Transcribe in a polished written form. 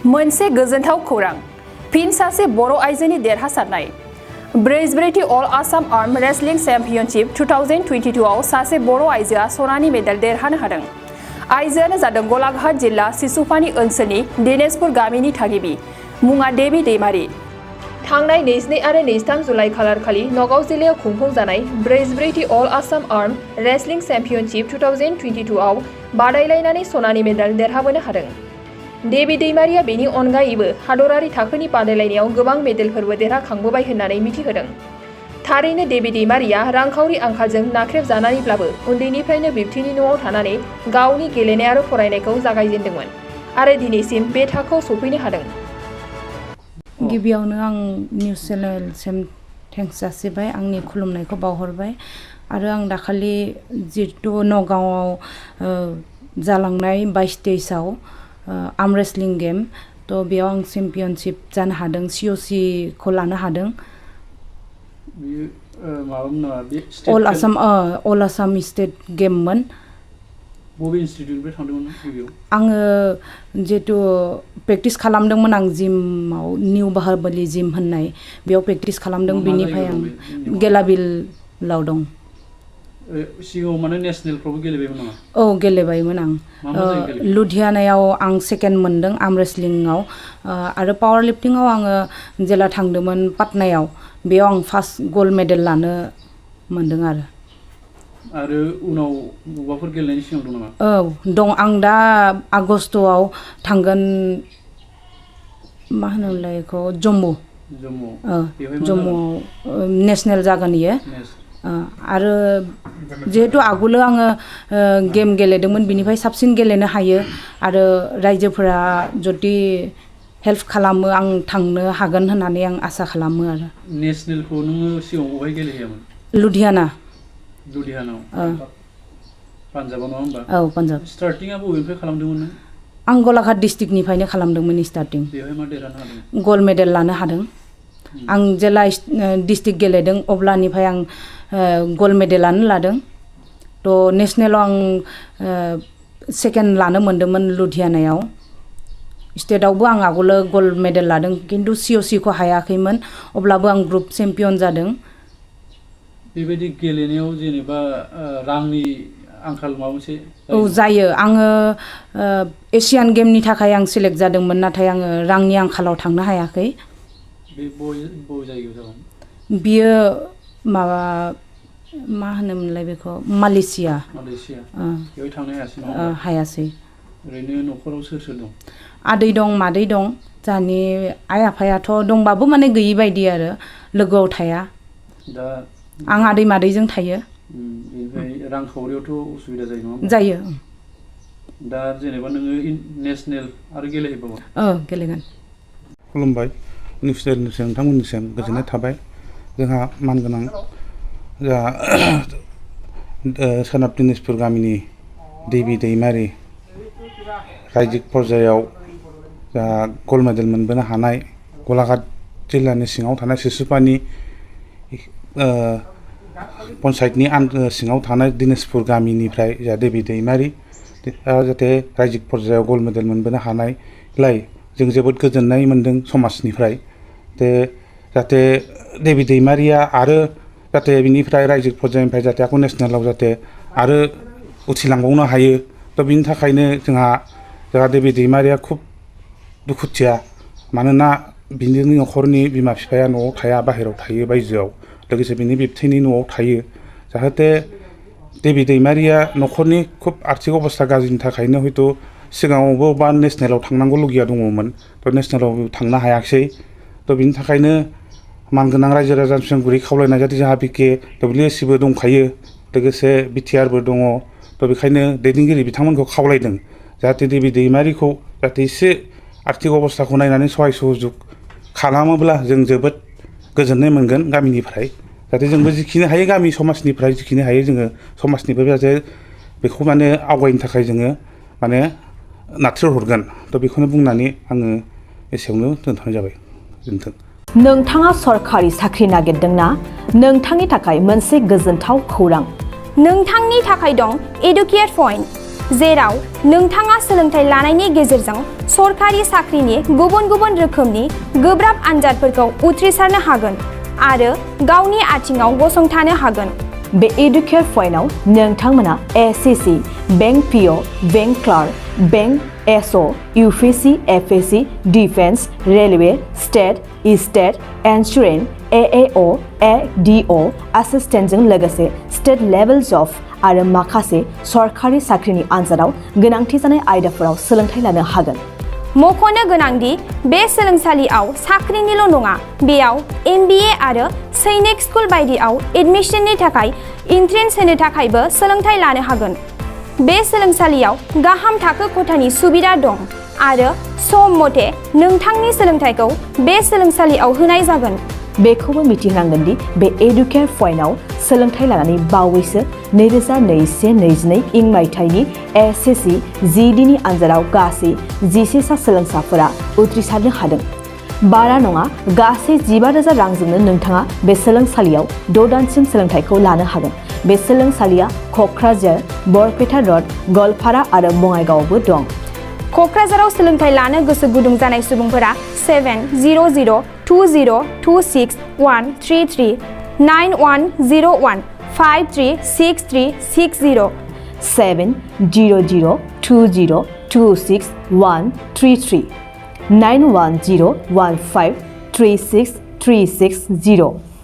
मोनसे गोजोनथाव खौरां फिन सासे बर' आइजोनि देरहासारनाय ब्रैजिब्रैथि अल आसाम आर्म रेसलिं चेम्पियनशिप 2022 आव सासे बर' आइजोआ सनानि मेडेल देरहानो हादों। आइजोआनो जादों गलाघाट जिल्ला सिसुपानि ओनसोलनि दिनेशपुर गामिनि थागिबि मुङा देबि दैमारि। थांनाय 22 आरो 23 जुलाइ खालारखालि नगाव जिल्लायाव खुंफुंजानाय ब्रैजिब्रैथि अल आसाम आर्म रेसलिं चेम्पियनशिप 2022 आव बादायलायनानै सनानि मेडेल देरहाबोनो हादों। देबि दैमारिया बेनि अनगायैबो हादरारि थाखोनि बादायलायनायाव गोबां मेडेलफोरबो देरहाखांबोबाय होननानै मिथिहोदों। थारैनो देबि दैमारिया रांखावरि आंखालजों नाख्रेबजानानैब्लाबो उन्दैनिफ्रायनो बिबथिनि न'आव थानानै गावनि गेलेनाय आरो फरायनायखौ जागायजेनदोंमोन आरो दिनैसिम बे थाखोआव सफैनो हादों। गिबियावनो आं निउस चेनेलसिम थेंक्स जासिबाय, आंनि खुलुमनायखौ बावहरबाय आरो आं दाखालि जितु नगावआव जालांनाय 22/23 आव आर्म रेसलिं गेम तो बेयाव आं चेम्पियनशिप जानो हादों, COC खौ लानो हादों। अल आसाम स्टेट गेममोन। बबे इनस्टिट्यूटनिफ्राय थांदोंमोन गिबियाव? आङो जितु प्रेक्टिस खालामदोंमोन, आं जिमाव निउ बाहाबलि जिम होननाय बेयाव प्रेक्टिस खालामदों। बिनिफ्राय आं गेलाबिलाव दं। सिगाङाव माने नेशनेलफ्रावबो गेलेबायमोन नामा? औ गेलेबायमोन आं। लुधियानायाव आं सेकेन्ड मोनदों आर्म रेसलिंआव आरो पावार लिफ्टिंआव आङो जेला थांदोंमोन पाटनायाव बेयाव आं फार्स्ट गल्ड मेडेल लानो मोनदों आरो उनाव बबाफोर गेलेनायनि सिमां दं नामा? औ दं। आं दा आगस्टआव थांगोन, मा होनोमोनलाय बेखौ, जम्मुआव नेसनेल जागोन इयो। आरो जिहेतु आगोलो आङो गेम गेलेदोंमोन, बिनिफ्राय साबसिन गेलेनो हायो आरो रायजोफोरा जुदि हेल्प खालामो आं थांनो हागोन होननानै आं आसा खालामो आरो। नेसनेलखौ नोङो सिगाङाव बबेहाय गेलेहैयामोन? लुधियानाव। पान्जाबाव नङा होमबा? औ पान्जाब। स्टार्टिंआ बबेनिफ्राय खालामदोंमोन नों? आं गलाघाट डिस्ट्रिक्टनिफ्रायनो खालामदोंमोन स्टार्टिं। बेवहाय मा देरहानो हादों? गल्ड मेडेल लानो हादों। आं जेला डिस्ट्रिक्ट गेलेदों अब्लानिफ्राय आं गल्ड मेडेलानो लादों। तो नेसनेलाव आं सेकेन्ड लानो मोन्दोंमोन लुधियानायाव। स्टेटआवबो आं आगोलो गल्ड मेडेल लादों, खिन्थु COC खौ हायाखैमोन, अब्लाबो आं ग्रुप चेम्पियन जादों। बेबायदि गेलेनायाव जेनेबा रांनि आंखाल माबा मोनसे? औ जायो। आङो एसियान गेमनि थाखाय आं सिलेक्ट जादोंमोन, नाथाय आङो रांनि आंखालाव थांनो हायाखै। बे बबे जायगायाव जागोन? बियो माबा मा होनोमोनलाय बेखौ, मालयेशिया। बेवहाय थांनो हायासै नामा? हायासै। ओरैनो न'खराव सोर सोर दं? आदै दं, मादै दं। जोंहानि आइ आफायाथ' दंबाबो माने गैयि बायदि आरो, लोगोआव थाया। दा आं आदै मादैजों थायो। बेनिफ्राय रांखावरियावथ' उसुबिदा जायो नङा? जायो। दा जेनेबा नोङो नेसनेल आरो गेलेहैबावगोन? गेलेगोन। खुलुमबाय। निउस चेनेलनिसिम नोंथांमोननिसिम गोजोननाय थाबाय। जोंहा मानगोनां जोंहा सोनाब दिनेशपुर गामिनि देबि दैमारि रायजो पर्यायाव जोंहा गल्ड मेडेल मोनबोनो हानाय, गलाघाट जिल्लानि सिङाव थानाय सिसुपानि पन्सायतनि सिङाव थानाय दिनेशपुर गामिनिफ्राय जोंहा देबि दैमारि जाहाथे रायजो पर्यायाव गल्ड मेडेल मोनबोनो हानायलाय जों जोबोद गोजोननाय मोन्दों समाजनिफ्राय। जाहाथे देबि दैमारिया आरो जाहाथे बिनिफ्राय रायजो पर्यायनिफ्राय जाहाथे आखौ नेसनेलाव जाहाथे आरो उथ्रिलांबावनो हायो। तो बिनि थाखायनो जोंहा देबि दैमारिया खुब दुखुथिया, मानोना बिनि न'खरनि बिमा बिफाया न'आव थाया, बाहेरायाव थायो, बायजोआव। लोगोसे बिनि बिबथैनि न'आव थायो। जाहाथे देबि दैमारिया न'खरनि खुब आर्थिक अबस्था गाज्रिनि थाखायनो हयथ' सिगाङावबो बा नेसनेलाव थांनांगौ लुगैया दङमोन, तो नेसनेलाव थांनो हायाखिसै। तो बिनि थाखायनो मानगोनां रायजो राजानिसिम गुरै खावलायनाय जाहाथे जोंहा BK WSC बो दंखायो, लोगोसे BTR बो दङ। तो बेखायनो दैदेनगिरि बिथांमोनखौ खावलायदों जाहाथे देबि दैमारिखौ जाहाथे एसे आर्थिक अबस्थाखौ नायनानै सहाय सहजुग खालामोब्ला जों जोबोद गोजोननाय मोनगोन गामिनिफ्राय। जाहाथे जोंबो जिखिनि हायो गामि समाजनिफ्राय जिखिनि हायो जोङो समाजनिफ्राय जाहाथे बेखौ माने आवगायनो थाखाय जोङो माने नाथ्रोहरगोन। तो बेखौनो बुंनानै आङो एसेयावनो दोनथ'नाय जाबाय। गोजोन्थों। नोंथाङा सरखारि साख्रि नागिरदोंना? नोंथांनि थाखाय मोनसे गोजोनथाव खौरां। नोंथांनि थाखाय दं एडुकेट पइन्ट। जेराव नोंथाङा सोलोंथाइ लानायनि गेजेरजों सरखारि साख्रिनि गुबुन-गुबुन रोखोमनि गोब्राब आनजादफोरखौ उथ्रिसारनो हागोन आरो गावनि आथिङाव गसंथानो हागोन। बे एडुकेयर पइन्टआव नोंथांमोना SSC, bank PO, bank clerk, bank SO, UPSC, एफएससि, defence, railway, state, state, insurance, AAO, ADO, एसिस्टेन्टजों लोगोसे स्टेट लेभेल जब आरो माखासे सरखारि साख्रिनि आनजादाव गोनांथि जानाय आयदाफोराव सोलोंथाइ लानो हागोन। मख'नो गोनांदि बे सोलोंसालियाव साख्रिनिल' नङा, बेयाव MBA आरो सैनिक स्कुल बायदियाव एडमिशननि थाखाय एन्ट्रेन्स होनो थाखायबो सोलोंथाइ लानो हागोन। बे सोलोंसालियाव गाहाम थाखो खथानि सुबिदा दं आरो सम मथे नोंथांनि सोलोंथाइखौ बे सोलोंसालियाव होनाय जागोन। बेखौबो मिथिनांगोन दि बे एडुकेयर पइन्टआव सोलोंथाइ लानानै बावैसो 2021-22 इं मायथाइनि एसएससि जिडिनि आनजादाव गासै 11 सा सोलोंसाफोरा उथ्रिसारनो हादों। बारा नङा, गासै 15,000 रांजोंनो नोंथाङा बे सोलोंसालियाव 6 दानसिम सोलोंथाइखौ लानो हागोन। बे सोलोंसालिया क'क्राझार, बरपेटा रड, गवालपारा आरो बङाइगावआवबो दं। क'क्राझाराव सोलोंथाइ लानो गोसो गुदुं जानाय सुबुंफोरा 70020261133 9101 536360 70020261133 9101536360